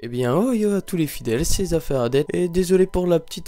Eh bien, oh yo à tous les fidèles, c'est Zafaradette, et désolé pour le petit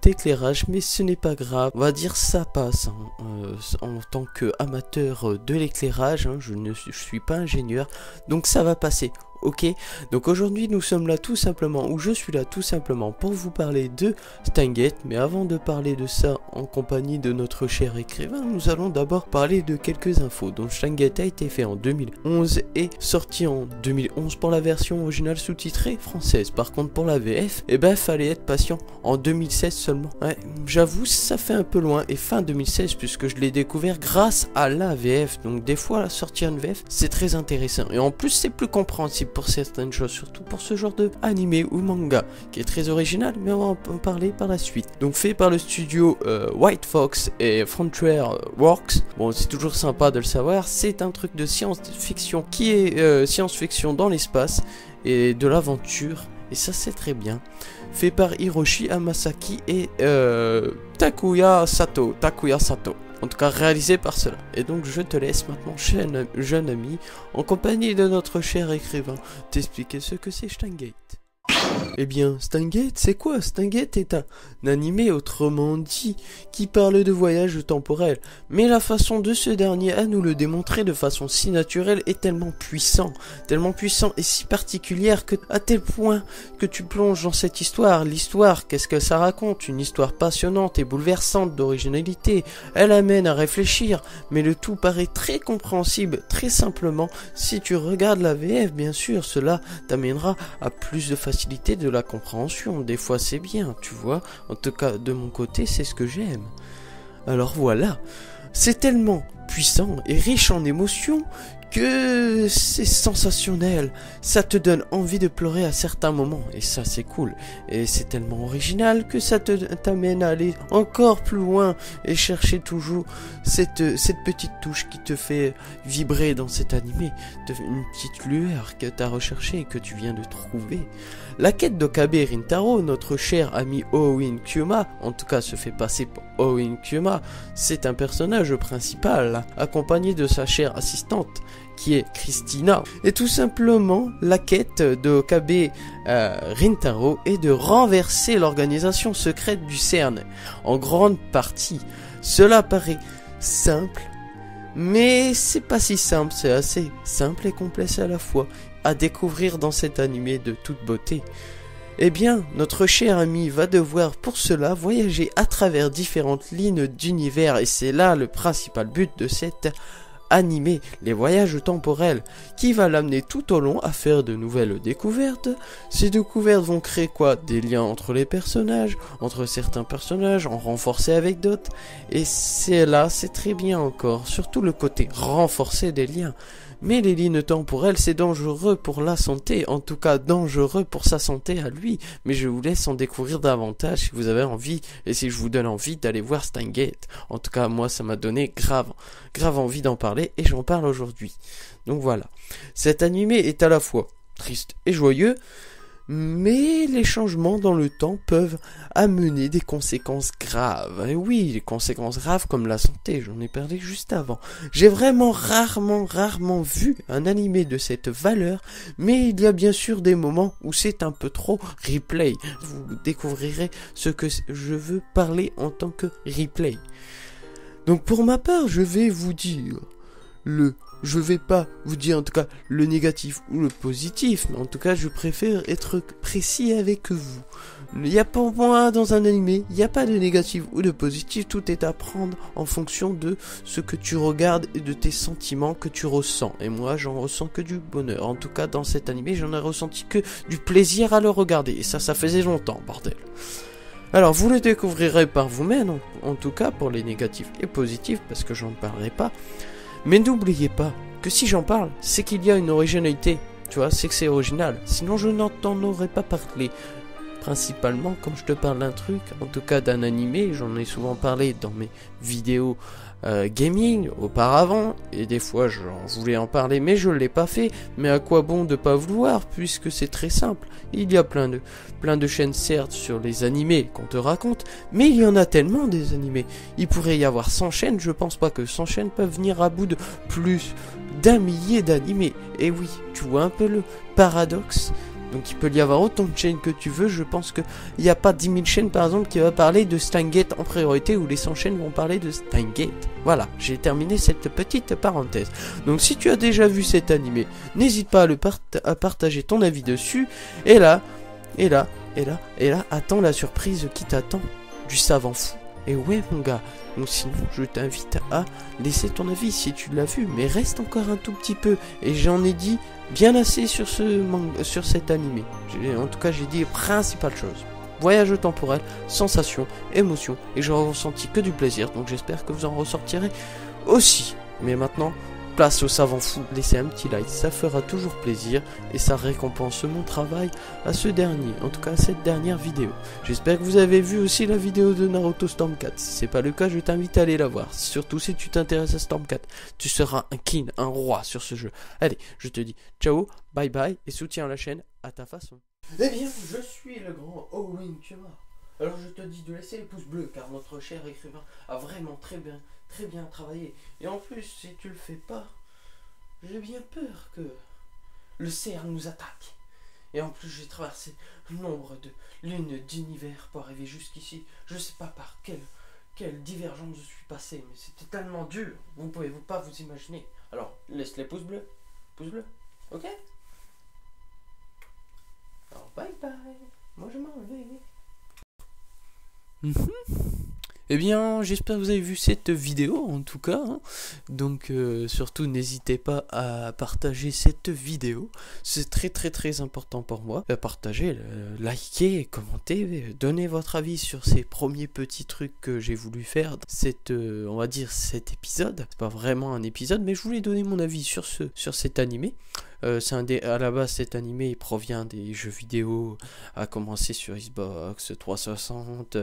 éclairage, mais ce n'est pas grave, on va dire ça passe, hein. En tant qu'amateur de l'éclairage, hein, je suis pas ingénieur, donc ça va passer. Ok, donc aujourd'hui nous sommes là tout simplement, ou je suis là tout simplement pour vous parler de Steins Gate, mais avant de parler de ça en compagnie de notre cher écrivain, nous allons d'abord parler de quelques infos. Donc Steins Gate a été fait en 2011 et sorti en 2011 pour la version originale sous-titrée française. Par contre pour la VF, eh ben fallait être patient, en 2016 seulement. Ouais, j'avoue ça fait un peu loin, et fin 2016 puisque je l'ai découvert grâce à la VF, donc des fois la sortie en VF c'est très intéressant, et en plus c'est plus compréhensible pour certaines choses, surtout pour ce genre de animé ou manga qui est très original, mais on va en parler par la suite. Donc fait par le studio White Fox et Frontier Works. Bon, c'est toujours sympa de le savoir, c'est un truc de science-fiction qui est science-fiction dans l'espace et de l'aventure, et ça c'est très bien. Fait par Hiroshi Hamasaki et Takuya Sato. En tout cas réalisé par cela. Et donc je te laisse maintenant, jeune ami, en compagnie de notre cher écrivain, t'expliquer ce que c'est Steins Gate. Eh bien, Steins Gate, c'est quoi? Steins Gate est un animé, autrement dit, qui parle de voyage temporel. Mais la façon de ce dernier à nous le démontrer de façon si naturelle est tellement puissant et si particulière que, à tel point que tu plonges dans cette histoire. L'histoire, qu'est-ce que ça raconte? Une histoire passionnante et bouleversante d'originalité. Elle amène à réfléchir, mais le tout paraît très compréhensible, très simplement. Si tu regardes la VF, bien sûr, cela t'amènera à plus de facilité de la compréhension. Des fois c'est bien, tu vois. En tout cas de mon côté c'est ce que j'aime. Alors voilà, c'est tellement puissant et riche en émotions que c'est sensationnel, ça te donne envie de pleurer à certains moments, et ça c'est cool, et c'est tellement original que ça t'amène à aller encore plus loin et chercher toujours cette petite touche qui te fait vibrer dans cet animé, une petite lueur que tu as recherchée et que tu viens de trouver. La quête d'Okabe Rintaro, notre cher ami Owen Kyuma, en tout cas se fait passer pour Owen Kyuma, c'est un personnage principal, accompagné de sa chère assistante, qui est Christina. Et tout simplement, la quête d'Okabe Rintaro est de renverser l'organisation secrète du CERN, en grande partie. Cela paraît simple, mais c'est pas si simple, c'est assez simple et complexe à la fois, à découvrir dans cet animé de toute beauté. Eh bien, notre cher ami va devoir pour cela voyager à travers différentes lignes d'univers, et c'est là le principal but de cet animé, les voyages temporels, qui va l'amener tout au long à faire de nouvelles découvertes. Ces découvertes vont créer quoi? Des liens entre les personnages, entre certains personnages, en renforcer avec d'autres, et c'est là, c'est très bien encore, surtout le côté renforcer des liens. Mais les lignes temporelles, c'est dangereux pour la santé, en tout cas dangereux pour sa santé à lui. Mais je vous laisse en découvrir davantage si vous avez envie, et si je vous donne envie d'aller voir Steins Gate. En tout cas, moi, ça m'a donné grave envie d'en parler, et j'en parle aujourd'hui. Donc voilà, cet animé est à la fois triste et joyeux, mais les changements dans le temps peuvent amener des conséquences graves. Et oui, les conséquences graves comme la santé, j'en ai parlé juste avant. J'ai vraiment rarement vu un animé de cette valeur, mais il y a bien sûr des moments où c'est un peu trop replay. Vous découvrirez ce que je veux parler en tant que replay. Donc pour ma part, je vais vous dire je vais pas vous dire en tout cas le négatif ou le positif, mais en tout cas je préfère être précis avec vous. Il n'y a pas moi dans un animé, il n'y a pas de négatif ou de positif, tout est à prendre en fonction de ce que tu regardes et de tes sentiments que tu ressens. Et moi j'en ressens que du bonheur, en tout cas dans cet animé j'en ai ressenti que du plaisir à le regarder, et ça faisait longtemps, bordel. Alors vous le découvrirez par vous-même, en tout cas pour les négatifs et positifs, parce que j'en parlerai pas. Mais n'oubliez pas que si j'en parle, c'est qu'il y a une originalité, tu vois, c'est que c'est original, sinon je n'en aurais pas parlé. principalement quand je te parle d'un truc, en tout cas d'un animé, j'en ai souvent parlé dans mes vidéos gaming auparavant, et des fois j'en voulais en parler mais je l'ai pas fait. Mais à quoi bon de pas vouloir, puisque c'est très simple. Il y a plein de chaînes certes sur les animés qu'on te raconte, mais il y en a tellement des animés. Il pourrait y avoir 100 chaînes, je pense pas que 100 chaînes peuvent venir à bout de plus d'un millier d'animés. Et oui, tu vois un peu le paradoxe. Donc il peut y avoir autant de chaînes que tu veux, je pense qu'il n'y a pas 10 000 chaînes par exemple qui va parler de Steins Gate en priorité, ou les 100 chaînes vont parler de Steins Gate. Voilà, j'ai terminé cette petite parenthèse. Donc si tu as déjà vu cet animé, n'hésite pas à partager ton avis dessus, et là, attends la surprise qui t'attend du savant fou. Et ouais mon gars, donc sinon je t'invite à laisser ton avis si tu l'as vu, mais reste encore un tout petit peu, et j'en ai dit bien assez sur cet animé. En tout cas j'ai dit les principales choses. Voyage temporel, sensations, émotions, et j'ai ressenti que du plaisir, donc j'espère que vous en ressortirez aussi. Mais maintenant, place au savant fou, laissez un petit like, ça fera toujours plaisir, et ça récompense mon travail à ce dernier, en tout cas à cette dernière vidéo. J'espère que vous avez vu aussi la vidéo de Naruto Storm4, si c'est pas le cas, je t'invite à aller la voir, surtout si tu t'intéresses à Storm4, tu seras un king, un roi sur ce jeu. Allez, je te dis ciao, bye bye, et soutiens la chaîne à ta façon. Eh bien, je suis le grand Owen Kema. Alors je te dis de laisser les pouces bleus, car notre cher écrivain a vraiment très bien travaillé. Et en plus, si tu le fais pas, j'ai bien peur que le cerf nous attaque. Et en plus, j'ai traversé nombre de lunes d'univers pour arriver jusqu'ici. Je sais pas par quelle divergence je suis passé, mais c'était tellement dur, vous pouvez pas vous imaginer. Alors, laisse les pouces bleus, ok? Alors, bye bye, moi je m'en vais. Eh bien, j'espère que vous avez vu cette vidéo, en tout cas, hein. Donc, surtout, n'hésitez pas à partager cette vidéo. C'est très important pour moi. Partagez, likez, commentez, donnez votre avis sur ces premiers petits trucs que j'ai voulu faire. On va dire, cet épisode. C'est pas vraiment un épisode, mais je voulais donner mon avis sur cet animé. À la base, cet animé il provient des jeux vidéo, à commencer sur Xbox 360,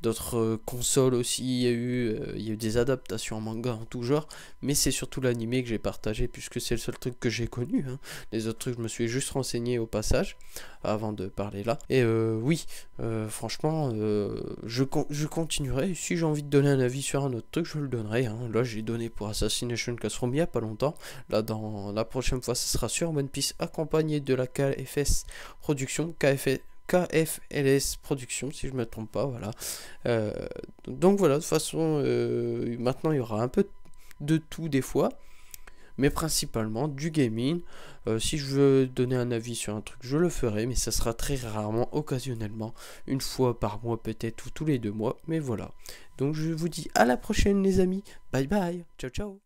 d'autres consoles aussi. Il y a eu des adaptations en manga en tout genre, mais c'est surtout l'animé que j'ai partagé puisque c'est le seul truc que j'ai connu, hein. Les autres trucs, je me suis juste renseigné au passage avant de parler là. Et oui, franchement, je continuerai. Si j'ai envie de donner un avis sur un autre truc, je le donnerai, hein. Là, j'ai donné pour Assassination Classroom il y a pas longtemps. Là, dans la prochaine fois, ce sera sur One Piece, accompagné de la KFS Production, KFLS Production, si je me trompe pas, voilà. Donc voilà, de toute façon, maintenant il y aura un peu de tout des fois, mais principalement du gaming. Si je veux donner un avis sur un truc, je le ferai, mais ça sera très rarement, occasionnellement, une fois par mois peut-être, ou tous les 2 mois, mais voilà. Donc je vous dis à la prochaine les amis, bye bye, ciao ciao.